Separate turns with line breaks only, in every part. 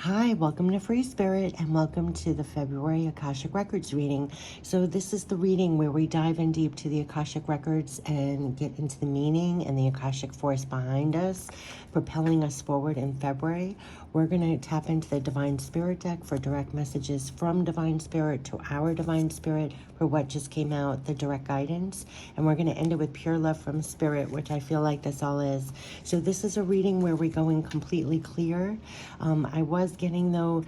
Hi, welcome to Free Spirit and welcome to the February Akashic Records reading. So this is the reading where we dive in deep to the Akashic Records and get into the meaning and the Akashic force behind us, propelling us forward in February. We're going to tap into the Divine Spirit deck for direct messages from Divine Spirit to our Divine Spirit for what just came out, the direct guidance. And we're going to end it with pure love from Spirit, which I feel like this all is. So this is a reading where we're going completely clear. I was getting though,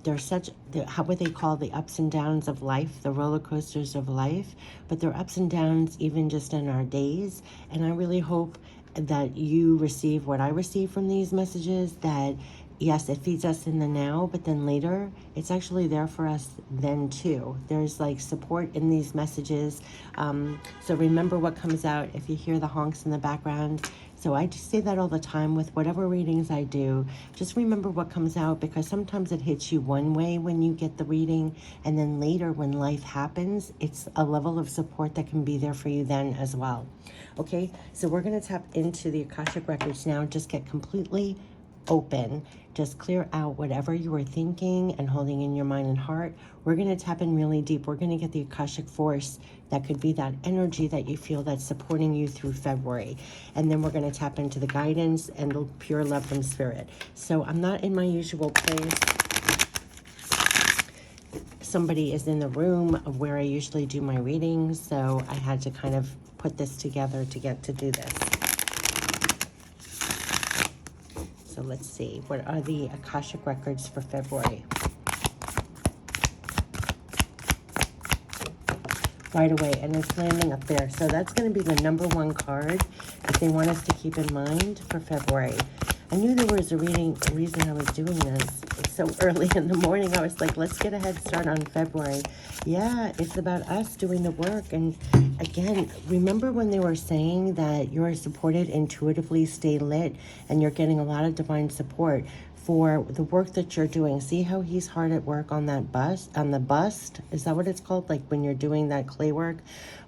there's such, how would they call the ups and downs of life, the roller coasters of life, but they're ups and downs even just in our days. And I really hope that you receive what I receive from these messages, that yes, it feeds us in the now, but then later it's actually there for us then too. There's like support in these messages. So remember what comes out if you hear the honks in the background. So I just say that all the time with whatever readings I do. Just remember what comes out, because sometimes it hits you one way when you get the reading, and then later when life happens, it's a level of support that can be there for you then as well. Okay, so we're going to tap into the Akashic Records now. Just get completely open. Just clear out whatever you were thinking and holding in your mind and heart. We're going to tap in really deep. We're going to get the Akashic force that could be that energy that you feel that's supporting you through February. And then we're going to tap into the guidance and the pure love from Spirit. So I'm not in my usual place. Somebody is in the room of where I usually do my readings, so I had to kind of put this together to get to do this. So let's see, what are the Akashic Records for February? Right away, and it's landing up there. So that's going to be the #1 card that they want us to keep in mind for February. I knew there was a reason I was doing this. It's so early in the morning. I was like, let's get a head start on February. Yeah, it's about us doing the work. And again, remember when they were saying that you're supported intuitively, stay lit, and you're getting a lot of divine support for the work that you're doing. See how he's hard at work on that bust, on the bust? Is that what it's called? Like when you're doing that clay work?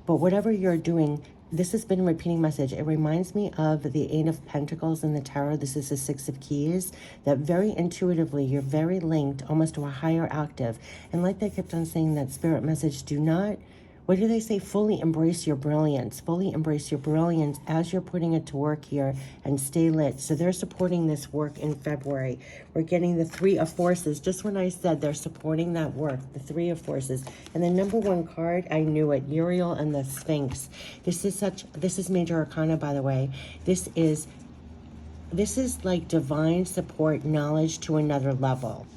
But whatever you're doing, this has been a repeating message. It reminds me of the Eight of Pentacles in the Tarot. This is the Six of Keys. That very intuitively, you're very linked almost to a higher octave. And like they kept on saying, that spirit message, do not, what do they say? Fully embrace your brilliance. Fully embrace your brilliance as you're putting it to work here, and stay lit. So they're supporting this work in February. We're getting the Three of Forces. Just when I said they're supporting that work, the Three of Forces. And the #1 card, I knew it, Uriel and the Sphinx. This is Major Arcana, by the way. This is like divine support, knowledge to another level.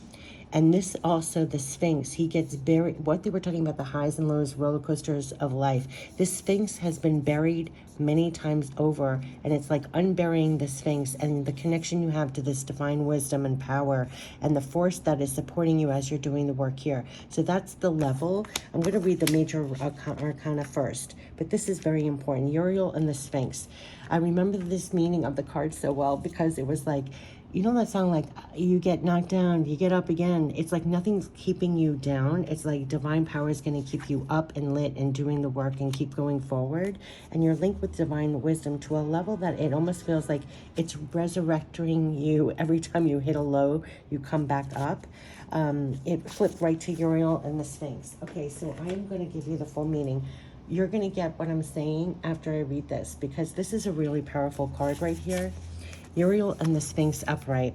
And this also, the Sphinx, he gets buried. What they were talking about, the highs and lows, roller coasters of life. This Sphinx has been buried many times over, and it's like unburying the Sphinx and the connection you have to this divine wisdom and power and the force that is supporting you as you're doing the work here. So that's the level. I'm going to read the Major Arcana first, but this is very important. Uriel and the Sphinx. I remember this meaning of the card so well, because it was like, you know that song, like, you get knocked down, you get up again. It's like nothing's keeping you down. It's like divine power is going to keep you up and lit and doing the work and keep going forward. And you're linked with divine wisdom to a level that it almost feels like it's resurrecting you. Every time you hit a low, you come back up. It flipped right to Uriel and the Sphinx. Okay, so I am going to give you the full meaning. You're going to get what I'm saying after I read this, because this is a really powerful card right here. Uriel and the Sphinx upright.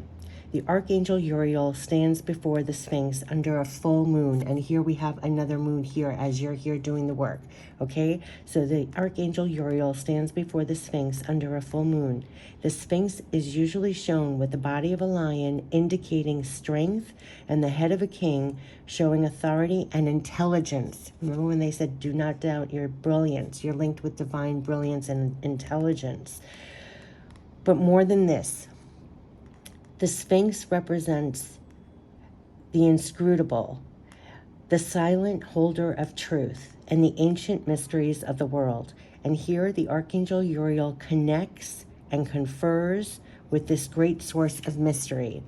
The Archangel Uriel stands before the Sphinx under a full moon. And here we have another moon here as you're here doing the work. Okay? So the Archangel Uriel stands before the Sphinx under a full moon. The Sphinx is usually shown with the body of a lion, indicating strength, and the head of a king, showing authority and intelligence. Remember when they said, do not doubt your brilliance. You're linked with divine brilliance and intelligence. But more than this, the Sphinx represents the inscrutable, the silent holder of truth, and the ancient mysteries of the world. And here the Archangel Uriel connects and confers with this great source of mystery.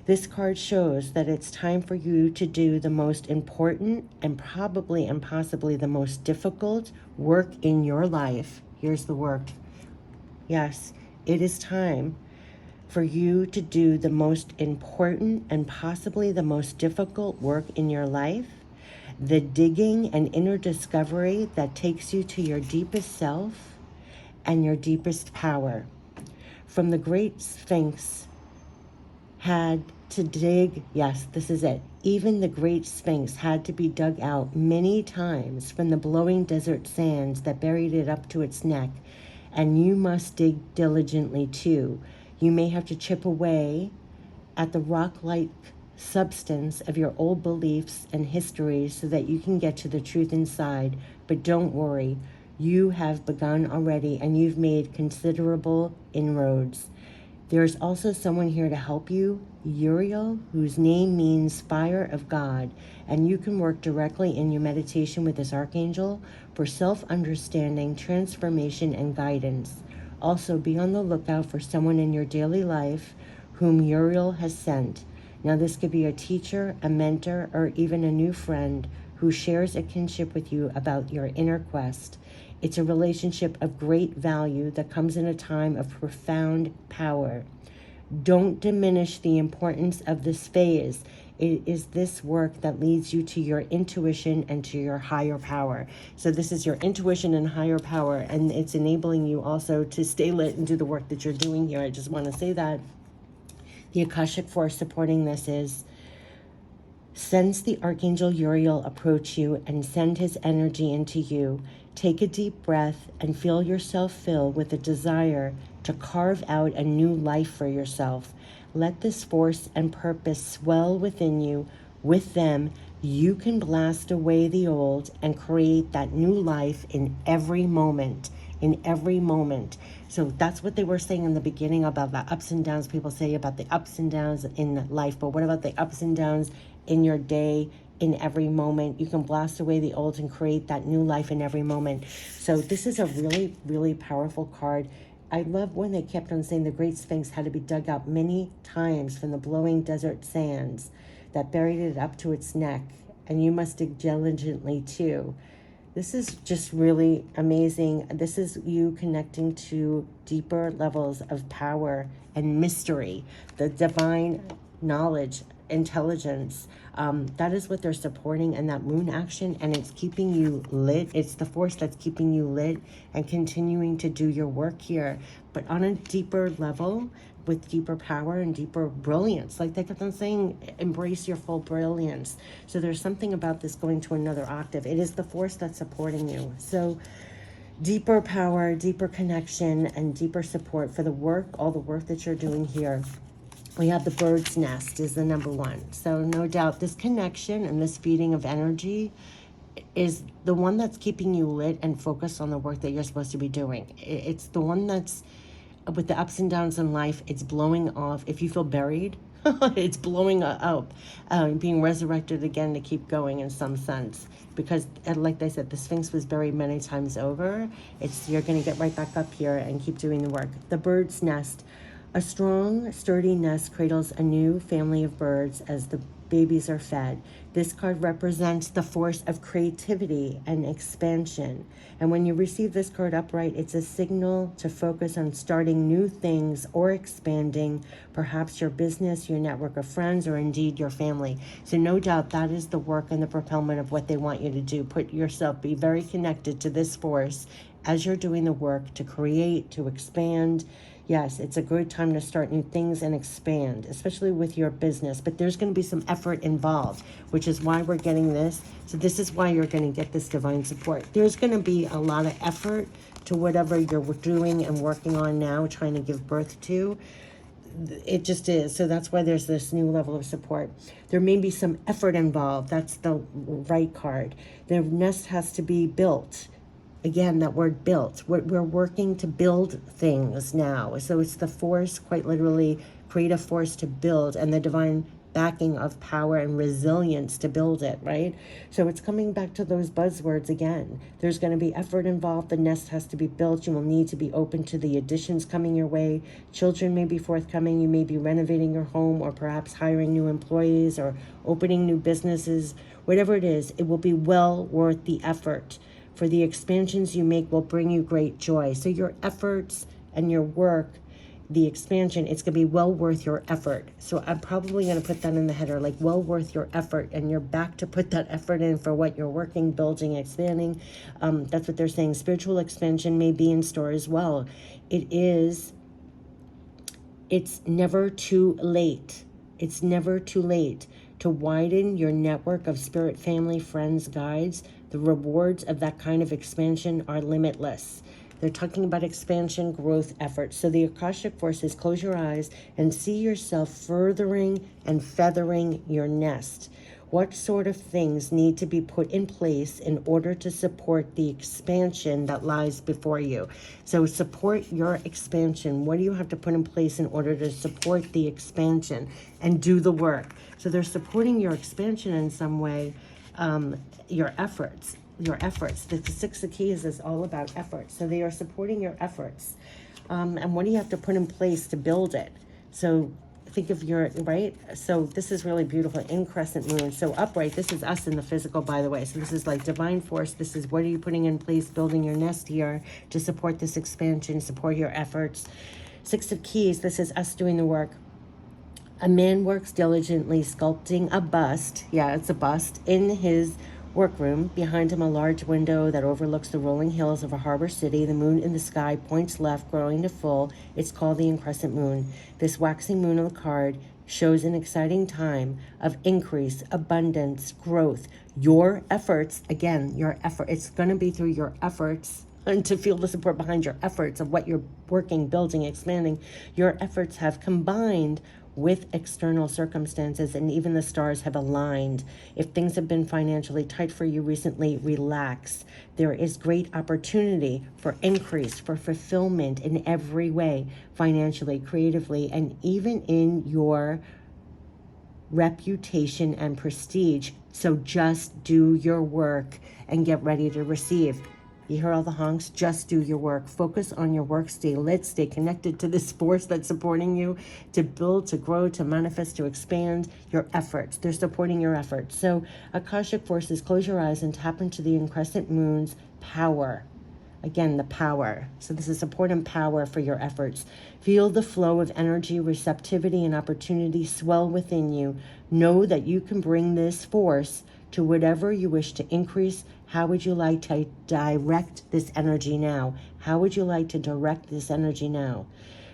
This card shows that it's time for you to do the most important and probably and possibly the most difficult work in your life. Here's the work. Yes, it is time for you to do the most important and possibly the most difficult work in your life, the digging and inner discovery that takes you to your deepest self and your deepest power. From the great Sphinx had to dig, yes, this is it. Even the great Sphinx had to be dug out many times from the blowing desert sands that buried it up to its neck. And you must dig diligently too. You may have to chip away at the rock-like substance of your old beliefs and histories so that you can get to the truth inside. But don't worry, you have begun already and you've made considerable inroads. There's also someone here to help you, Uriel, whose name means fire of God, and you can work directly in your meditation with this archangel for self-understanding, transformation, and guidance. Also, be on the lookout for someone in your daily life whom Uriel has sent. Now, this could be a teacher, a mentor, or even a new friend who shares a kinship with you about your inner quest. It's a relationship of great value that comes in a time of profound power. Don't diminish the importance of this phase. It is this work that leads you to your intuition and to your higher power. So this is your intuition and higher power, and it's enabling you also to stay lit and do the work that you're doing here. I just want to say that. The Akashic force supporting this is: sense the Archangel Uriel approach you and send his energy into you. Take a deep breath and feel yourself fill with a desire to carve out a new life for yourself. Let this force and purpose swell within you. With them, you can blast away the old and create that new life in every moment. In every moment. So that's what they were saying in the beginning about the ups and downs. People say about the ups and downs in life, but what about the ups and downs in your day, in every moment? You can blast away the old and create that new life in every moment. So this is a really, really powerful card. I love when they kept on saying the Great Sphinx had to be dug out many times from the blowing desert sands that buried it up to its neck, and you must dig diligently too. This is just really amazing. This is you connecting to deeper levels of power and mystery, the divine knowledge, intelligence. That is what they're supporting in that moon action, and it's keeping you lit. It's the force that's keeping you lit and continuing to do your work here, but on a deeper level, with deeper power and deeper brilliance. Like they kept on saying, embrace your full brilliance. So there's something about this going to another octave. It is the force that's supporting you. So deeper power, deeper connection, and deeper support for the work, all the work that you're doing here. We have the bird's nest is the number one. So no doubt this connection and this feeding of energy is the one that's keeping you lit and focused on the work that you're supposed to be doing. It's the one that's, with the ups and downs in life, it's blowing off. If you feel buried, it's blowing up, being resurrected again to keep going in some sense. Because, like they said, the Sphinx was buried many times over. You're going to get right back up here and keep doing the work. The bird's nest. A strong, sturdy nest cradles a new family of birds as the babies are fed. This card represents the force of creativity and expansion. And when you receive this card upright, it's a signal to focus on starting new things or expanding perhaps your business, your network of friends, or indeed your family. So no doubt that is the work and the propellant of what they want you to do. Be very connected to this force as you're doing the work to create, to expand. Yes, it's a good time to start new things and expand, especially with your business. But there's going to be some effort involved, which is why we're getting this. So this is why you're going to get this divine support. There's going to be a lot of effort to whatever you're doing and working on now, trying to give birth to. It just is. So that's why there's this new level of support. There may be some effort involved. That's the right card. The nest has to be built. Again, that word built. We're working to build things now. So it's the force, quite literally, creative force to build, and the divine backing of power and resilience to build it, right? So it's coming back to those buzzwords again. There's going to be effort involved. The nest has to be built. You will need to be open to the additions coming your way. Children may be forthcoming. You may be renovating your home, or perhaps hiring new employees, or opening new businesses. Whatever it is, it will be well worth the effort. For the expansions you make will bring you great joy. So your efforts and your work the expansion, it's going to be well worth your effort. So I'm probably going to put that in the header, like well worth your effort, and you're back to put that effort in for what you're working, building, expanding. That's what they're saying. Spiritual expansion may be in store as well. It's never too late. It's never too late to widen your network of spirit, family, friends, guides. The rewards of that kind of expansion are limitless. They're talking about expansion, growth, efforts. So the Akashic forces, close your eyes and see yourself furthering and feathering your nest. What sort of things need to be put in place in order to support the expansion that lies before you? So support your expansion. What do you have to put in place in order to support the expansion and do the work? So they're supporting your expansion in some way, your efforts. The Six of Keys is all about efforts. So they are supporting your efforts. And what do you have to put in place to build it? So think of your, right? So this is really beautiful in crescent moon. So upright, this is us in the physical, by the way. So this is like divine force. This is what are you putting in place, building your nest here to support this expansion, support your efforts. Six of Keys, this is us doing the work. A man works diligently sculpting a bust. Yeah, it's a bust in his workroom. Behind him, a large window that overlooks the rolling hills of a harbor city. The moon in the sky points left, growing to full. It's called the crescent moon. This waxing moon on the card shows an exciting time of increase, abundance, growth. Your efforts, again, your effort, it's going to be through your efforts, and to feel the support behind your efforts of what you're working, building, expanding. Your efforts have combined with external circumstances, and even the stars have aligned. If things have been financially tight for you recently, relax. There is great opportunity for increase, for fulfillment in every way, financially, creatively, and even in your reputation and prestige. So just do your work and get ready to receive. You hear all the honks? Just do your work. Focus on your work. Stay lit. Stay connected to this force that's supporting you to build, to grow, to manifest, to expand your efforts. They're supporting your efforts. So Akashic forces, close your eyes and tap into the crescent moon's power. Again, the power. So this is support and power for your efforts. Feel the flow of energy, receptivity, and opportunity swell within you. Know that you can bring this force to whatever you wish to increase. How would you like to direct this energy now? How would you like to direct this energy now?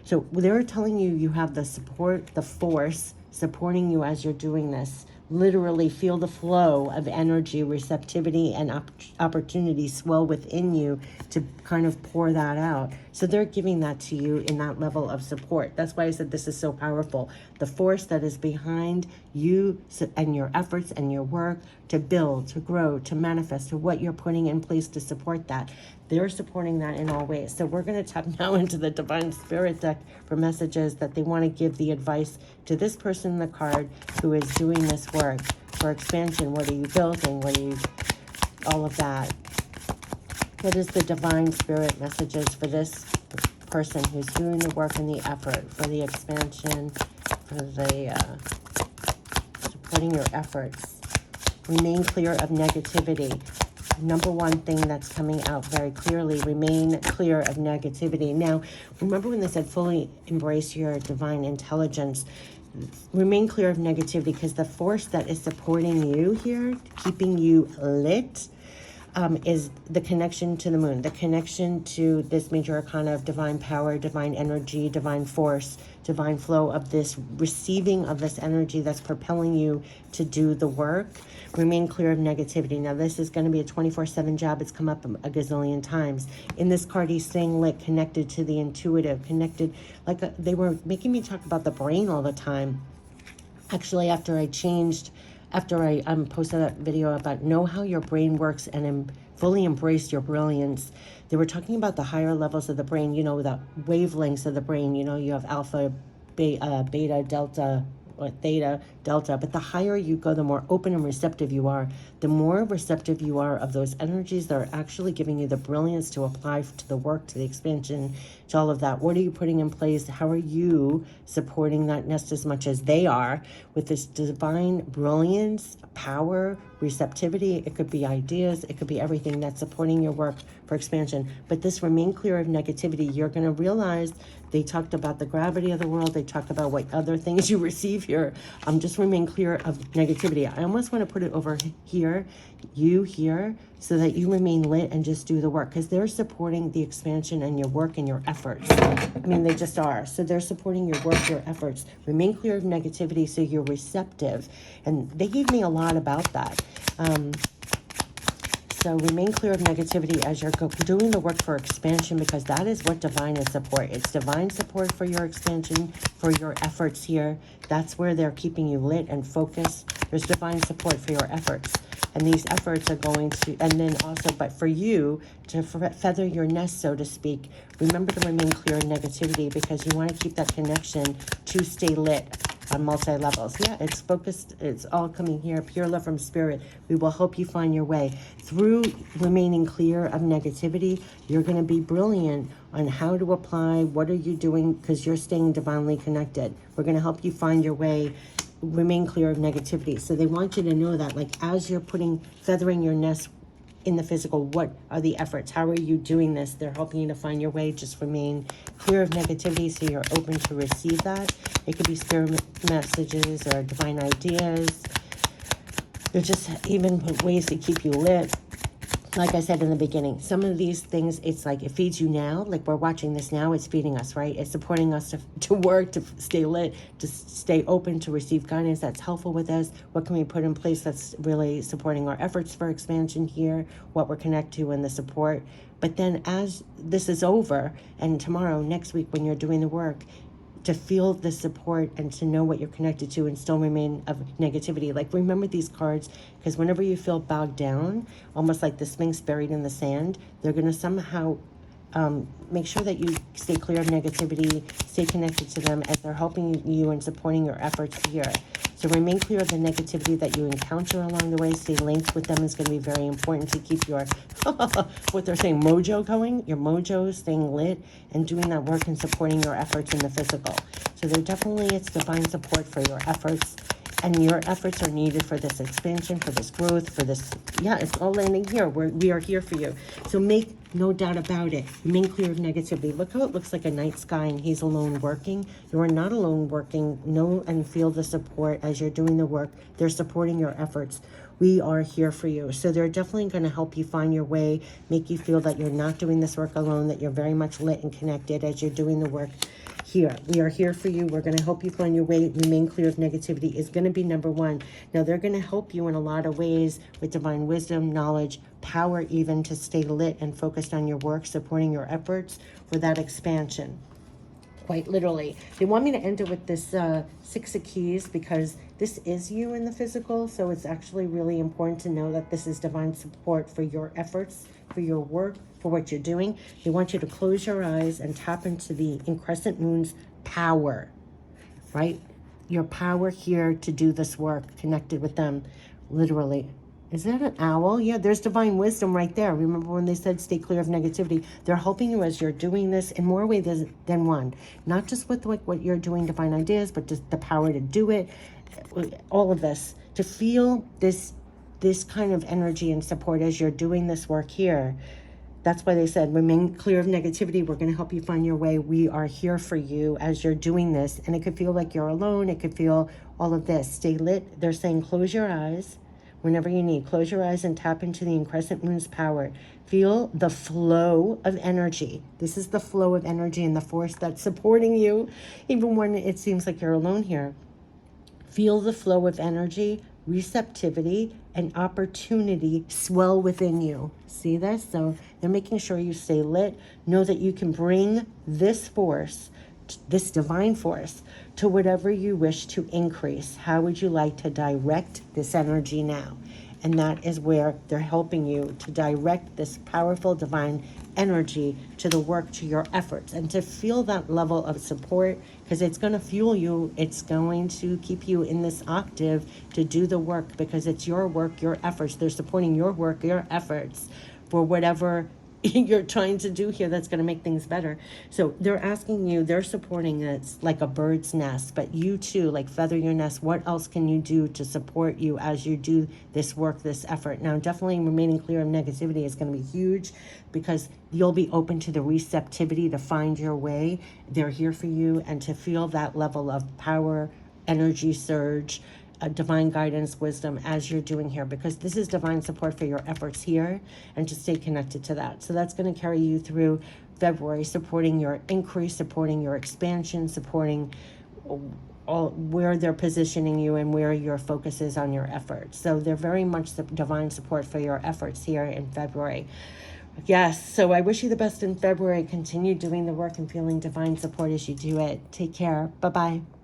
So they're telling you you have the support, the force supporting you as you're doing this. Literally feel the flow of energy, receptivity, and opportunity swell within you to kind of pour that out. So they're giving that to you in that level of support. That's why I said this is so powerful. The force that is behind you and your efforts and your work to build, to grow, to manifest, to what you're putting in place to support that. They're supporting that in all ways. So we're going to tap now into the Divine Spirit deck for messages that they want to give the advice to this person in the card who is doing this work for expansion. What are you building? What are you, all of that. What is the Divine Spirit messages for this person who's doing the work and the effort for the expansion, for the supporting your efforts? Remain clear of negativity. Number one thing that's coming out very clearly, remain clear of negativity. Now, remember when they said fully embrace your divine intelligence, remain clear of negativity, because the force that is supporting you here, keeping you lit, is the connection to the moon, the connection to this major arcana of divine power, divine energy, divine force, divine flow of this receiving of this energy that's propelling you to do the work. Remain clear of negativity. Now, this is going to be a 24/7 job. It's come up a gazillion times. In this card, he's saying lit, connected to the intuitive, connected, like they were making me talk about the brain all the time. Actually, after I posted that video about know how your brain works and fully embrace your brilliance, they were talking about the higher levels of the brain, you know, the wavelengths of the brain. You know, you have alpha, beta, delta, or theta, delta. But the higher you go, the more open and receptive you are. The more receptive you are of those energies that are actually giving you the brilliance to apply to the work, to the expansion, to all of that. What are you putting in place? How are you supporting that nest as much as they are with this divine brilliance, power, receptivity? It could be ideas. It could be everything that's supporting your work for expansion. But this remain clear of negativity. You're going to realize They talked about the gravity of the world. They talked about what other things you receive here. Just remain clear of negativity. I almost want to put it over here, you here, so that you remain lit and just do the work, because they're supporting the expansion and your work and your efforts. I mean, they just are. So they're supporting your work, your efforts. Remain clear of negativity so you're receptive. And they gave me a lot about that. So remain clear of negativity as you're doing the work for expansion, because that is what divine is support. It's divine support for your expansion, for your efforts here. That's where they're keeping you lit and focused. There's divine support for your efforts. And these efforts are going to, and then also, but for you to feather your nest, so to speak, remember to remain clear of negativity, because you want to keep that connection to stay lit on multi-levels. Yeah, it's focused. It's all coming here. Pure love from spirit. We will help you find your way. Through remaining clear of negativity, you're going to be brilliant on how to apply. What are you doing? Because you're staying divinely connected. We're going to help you find your way. Remain clear of negativity. So they want you to know that, like, as you're feathering your nest in the physical, what are the efforts? How are you doing this? They're helping you to find your way. Just remain clear of negativity so you're open to receive that. It could be spirit messages or divine ideas. They're just even ways to keep you lit. Like I said in the beginning, some of these things, it's like it feeds you now. Like we're watching this now, it's feeding us, right? It's supporting us to work, to stay lit, to stay open, to receive guidance that's helpful with us. What can we put in place that's really supporting our efforts for expansion here? What we're connected to and the support. But then as this is over, and tomorrow, next week, when you're doing the work, to feel the support and to know what you're connected to and still remain of negativity. Like, remember these cards, because whenever you feel bogged down, almost like the Sphinx buried in the sand, they're going to somehow make sure that you stay clear of negativity, stay connected to them as they're helping you and supporting your efforts here. So remain clear of the negativity that you encounter along the way. Stay linked with them is going to be very important to keep your, what they're saying, mojo going, your mojo staying lit and doing that work and supporting your efforts in the physical. So there definitely is divine support for your efforts. And your efforts are needed for this expansion, for this growth, for this, yeah, it's all landing here. We are here for you. So make no doubt about it. Remain clear of negativity. Look how it looks like a night sky and he's alone working. You are not alone working. Know and feel the support as you're doing the work. They're supporting your efforts. We are here for you. So they're definitely going to help you find your way, make you feel that you're not doing this work alone, that you're very much lit and connected as you're doing the work. Here, we are here for you. We're going to help you find your way. Remain clear of negativity is going to be number one. Now, they're going to help you in a lot of ways with divine wisdom, knowledge, power, even to stay lit and focused on your work, supporting your efforts for that expansion. Quite literally. They want me to end it with this Six of Keys, because this is you in the physical. So it's actually really important to know that this is divine support for your efforts, for your work, for what you're doing. They want you to close your eyes and tap into the crescent moon's power, right? Your power here to do this work, connected with them, literally. Is that an owl? Yeah, there's divine wisdom right there. Remember when they said stay clear of negativity? They're helping you as you're doing this in more ways than one. Not just with like what you're doing, divine ideas, but just the power to do it. All of this. To feel this kind of energy and support as you're doing this work here. That's why they said, remain clear of negativity. We're going to help you find your way. We are here for you as you're doing this. And it could feel like you're alone. It could feel all of this. Stay lit. They're saying close your eyes whenever you need. Close your eyes and tap into the crescent moon's power. Feel the flow of energy. This is the flow of energy and the force that's supporting you, even when it seems like you're alone here. Feel the flow of energy, receptivity, and opportunity swell within you. See this? So they're making sure you stay lit. Know that you can bring this force, this divine force, to whatever you wish to increase. How would you like to direct this energy now? And that is where they're helping you to direct this powerful divine energy to the work, to your efforts, and to feel that level of support, because it's going to fuel you. It's going to keep you in this octave to do the work, because it's your work, your efforts. They're supporting your work, your efforts for whatever you're trying to do here that's going to make things better. So they're asking you, they're supporting it like a bird's nest, but you too, like feather your nest. What else can you do to support you as you do this work, this effort? Now, definitely remaining clear of negativity is going to be huge, because you'll be open to the receptivity to find your way. They're here for you, and to feel that level of power, energy surge, divine guidance, wisdom as you're doing here, because this is divine support for your efforts here, and to stay connected to that. So that's going to carry you through February, supporting your increase, supporting your expansion, supporting all where they're positioning you and where your focus is on your efforts. So they're very much the divine support for your efforts here in February. Yes, so I wish you the best in February. Continue doing the work and feeling divine support as you do it. Take care. Bye-bye.